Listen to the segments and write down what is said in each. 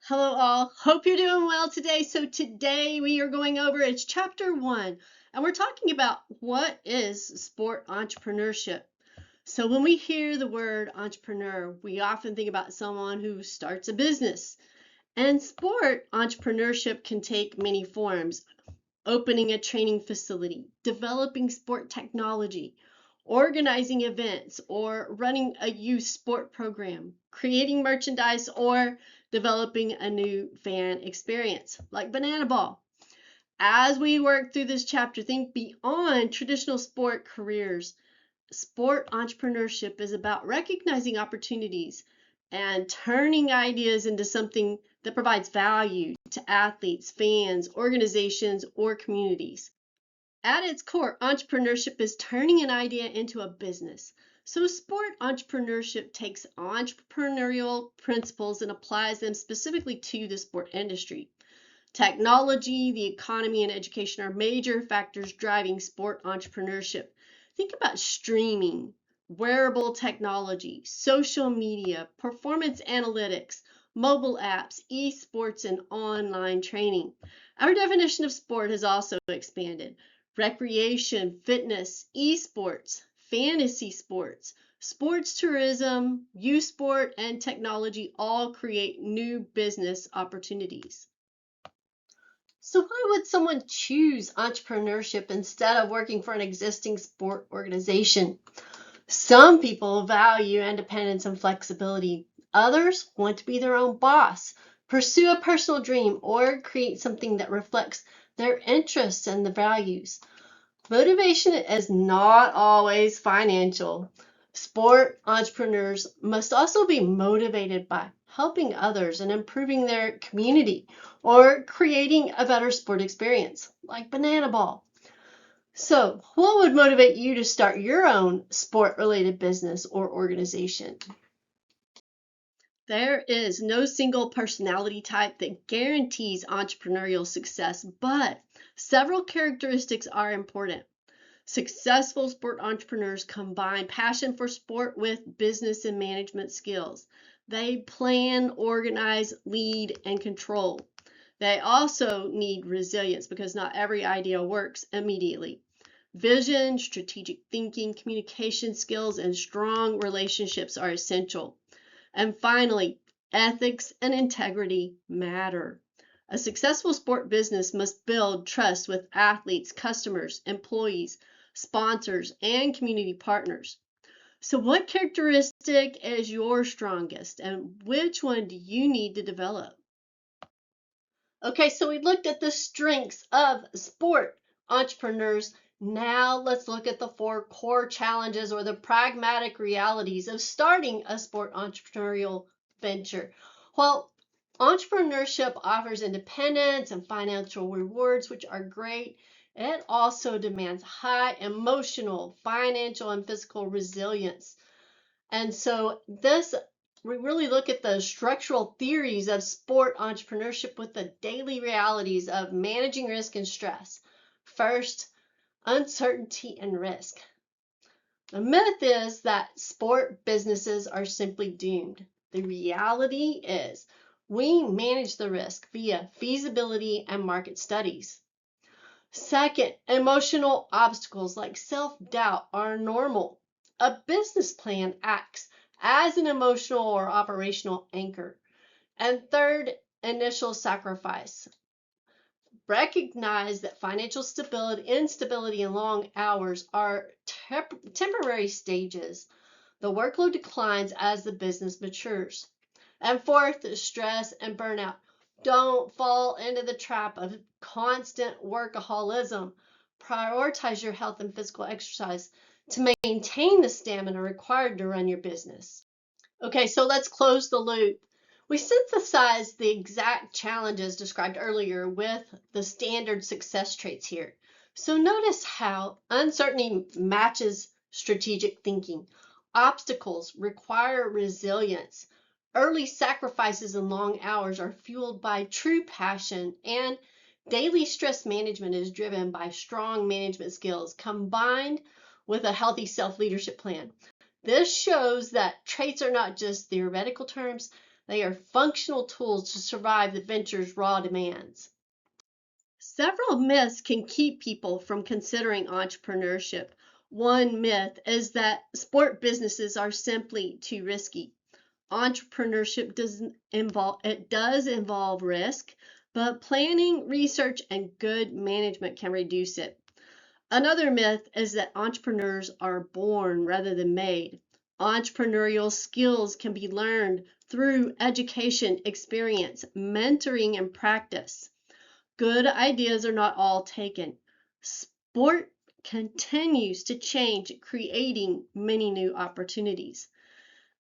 Hello all, hope you're doing well today. So today we are going over, it's chapter 1, and we're talking about what is sport entrepreneurship. So when we hear the word entrepreneur, we often think about someone who starts a business. And sport entrepreneurship can take many forms: opening a training facility, developing sport technology, organizing events, or running a youth sport program, creating merchandise, or developing a new fan experience like Banana Ball. As we work through this chapter, think beyond traditional sport careers. Sport entrepreneurship is about recognizing opportunities and turning ideas into something that provides value to athletes, fans, organizations, or communities. At its core, entrepreneurship is turning an idea into a business. So sport entrepreneurship takes entrepreneurial principles and applies them specifically to the sport industry. Technology, the economy, and education are major factors driving sport entrepreneurship. Think about streaming, wearable technology, social media, performance analytics, mobile apps, esports, and online training. Our definition of sport has also expanded. Recreation, fitness, esports, fantasy sports, sports tourism, youth sport, and technology all create new business opportunities. So why would someone choose entrepreneurship instead of working for an existing sport organization? Some people value independence and flexibility. Others want to be their own boss, pursue a personal dream, or create something that reflects their interests and the values. Motivation is not always financial. Sport entrepreneurs must also be motivated by helping others and improving their community or creating a better sport experience, like Banana Ball. So, what would motivate you to start your own sport-related business or organization? There is no single personality type that guarantees entrepreneurial success, but several characteristics are important. Successful sport entrepreneurs combine passion for sport with business and management skills. They plan, organize, lead, and control. They also need resilience because not every idea works immediately. Vision, strategic thinking, communication skills, and strong relationships are essential. And finally, ethics and integrity matter. A successful sport business must build trust with athletes, customers, employees, sponsors, and community partners. So what characteristic is your strongest and which one do you need to develop? Okay, so we looked at the strengths of sport entrepreneurs. Now let's look at the 4 core challenges or the pragmatic realities of starting a sport entrepreneurial venture. Well, entrepreneurship offers independence and financial rewards, which are great. It also demands high emotional, financial, and physical resilience. And so we really look at the structural theories of sport entrepreneurship with the daily realities of managing risk and stress. First, uncertainty and risk. The myth is that sport businesses are simply doomed. The reality is we manage the risk via feasibility and market studies. Second, emotional obstacles like self-doubt are normal. A business plan acts as an emotional or operational anchor. And third, initial sacrifice. Recognize that financial instability, and long hours are temporary stages. The workload declines as the business matures. And fourth, stress and burnout. Don't fall into the trap of constant workaholism. Prioritize your health and physical exercise to maintain the stamina required to run your business. Okay, so let's close the loop. We synthesized the exact challenges described earlier with the standard success traits here. So notice how uncertainty matches strategic thinking. Obstacles require resilience. Early sacrifices and long hours are fueled by true passion, and daily stress management is driven by strong management skills combined with a healthy self-leadership plan. This shows that traits are not just theoretical terms, They are functional tools to survive the venture's raw demands. Several myths can keep people from considering entrepreneurship. One myth is that sport businesses are simply too risky. Entrepreneurship does involve risk, but planning, research, and good management can reduce it. Another myth is that entrepreneurs are born rather than made. Entrepreneurial skills can be learned through education, experience, mentoring, and practice. Good ideas are not all taken. Sport continues to change, creating many new opportunities.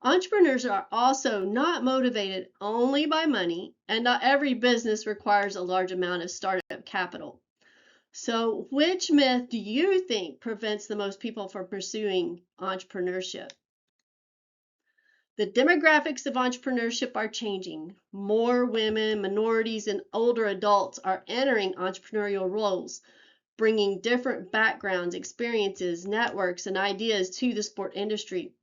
Entrepreneurs are also not motivated only by money, and not every business requires a large amount of startup capital. So, which myth do you think prevents the most people from pursuing entrepreneurship? The demographics of entrepreneurship are changing. More women, minorities, and older adults are entering entrepreneurial roles, bringing different backgrounds, experiences, networks, and ideas to the sport industry.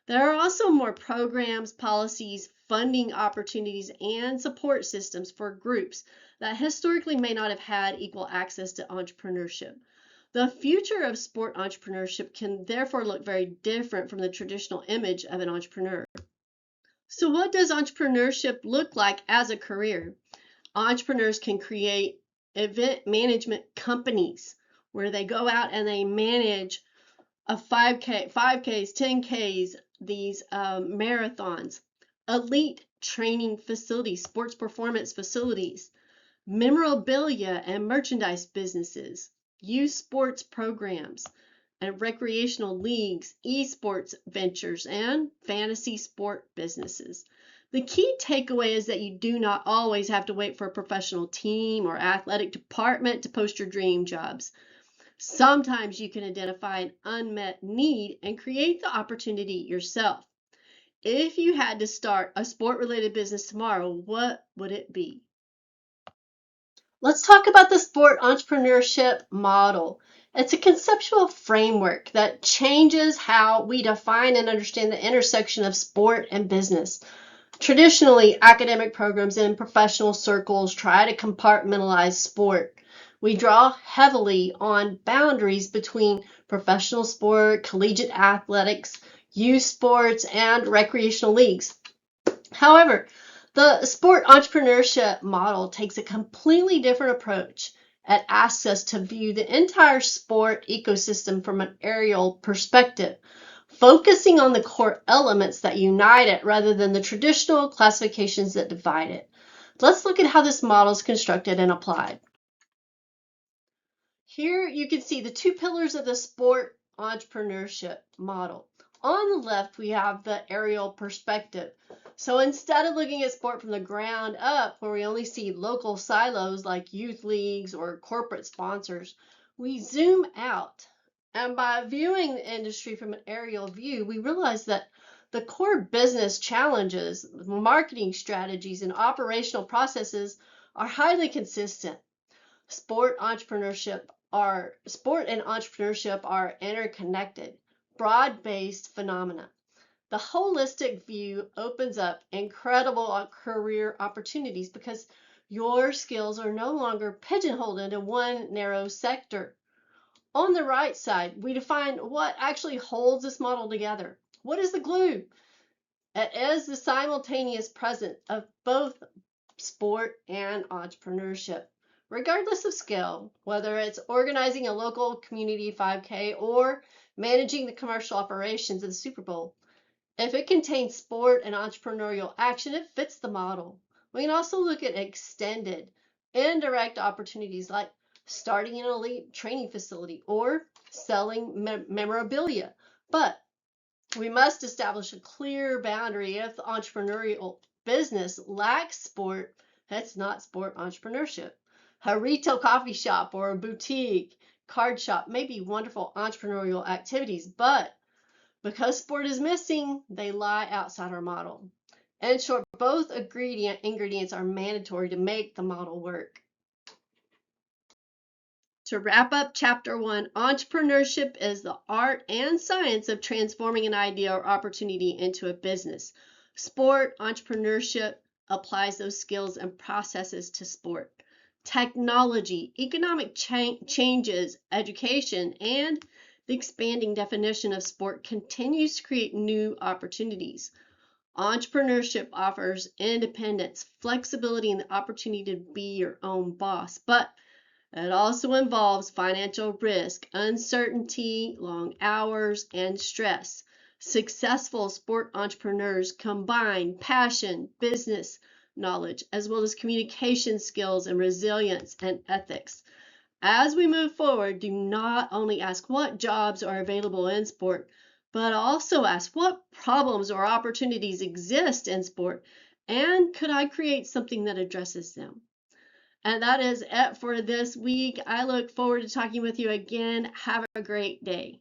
There are also more programs, policies, funding opportunities, and support systems for groups that historically may not have had equal access to entrepreneurship. The future of sport entrepreneurship can therefore look very different from the traditional image of an entrepreneur. So, what does entrepreneurship look like as a career? Entrepreneurs can create event management companies where they go out and they manage a 5K, 5Ks, 10Ks, these marathons, elite training facilities, sports performance facilities, memorabilia and merchandise businesses, youth sports programs, and recreational leagues, esports ventures, and fantasy sport businesses. The key takeaway is that you do not always have to wait for a professional team or athletic department to post your dream jobs. Sometimes you can identify an unmet need and create the opportunity yourself. If you had to start a sport-related business tomorrow, what would it be? Let's talk about the sport entrepreneurship model. It's a conceptual framework that changes how we define and understand the intersection of sport and business. Traditionally, academic programs and professional circles try to compartmentalize sport. We draw heavily on boundaries between professional sport, collegiate athletics, youth sports, and recreational leagues. However, the sport entrepreneurship model takes a completely different approach. It asks us to view the entire sport ecosystem from an aerial perspective, focusing on the core elements that unite it rather than the traditional classifications that divide it. Let's look at how this model is constructed and applied. Here you can see the two pillars of the sport entrepreneurship model. On the left, we have the aerial perspective. So instead of looking at sport from the ground up, where we only see local silos like youth leagues or corporate sponsors, we zoom out. And by viewing the industry from an aerial view, we realize that the core business challenges, marketing strategies, and operational processes are highly consistent. Sport and entrepreneurship are interconnected, broad-based phenomena. The holistic view opens up incredible career opportunities because your skills are no longer pigeonholed into one narrow sector. On the right side, we define what actually holds this model together. What is the glue? It is the simultaneous presence of both sport and entrepreneurship. Regardless of scale, whether it's organizing a local community 5K or managing the commercial operations of the Super Bowl, if it contains sport and entrepreneurial action, it fits the model. We can also look at extended, indirect opportunities like starting an elite training facility or selling memorabilia. But we must establish a clear boundary. If the entrepreneurial business lacks sport, that's not sport entrepreneurship. A retail coffee shop or a boutique card shop may be wonderful entrepreneurial activities, but because sport is missing, they lie outside our model. In short, both ingredients are mandatory to make the model work. To wrap up chapter 1, entrepreneurship is the art and science of transforming an idea or opportunity into a business. Sport entrepreneurship applies those skills and processes to sport. Technology, economic changes, education, and the expanding definition of sport continues to create new opportunities. Entrepreneurship offers independence, flexibility, and the opportunity to be your own boss, but it also involves financial risk, uncertainty, long hours, and stress. Successful sport entrepreneurs combine passion, business knowledge, as well as communication skills and resilience and ethics. As we move forward, do not only ask what jobs are available in sport, but also ask what problems or opportunities exist in sport, and could I create something that addresses them? And that is it for this week. I look forward to talking with you again. Have a great day.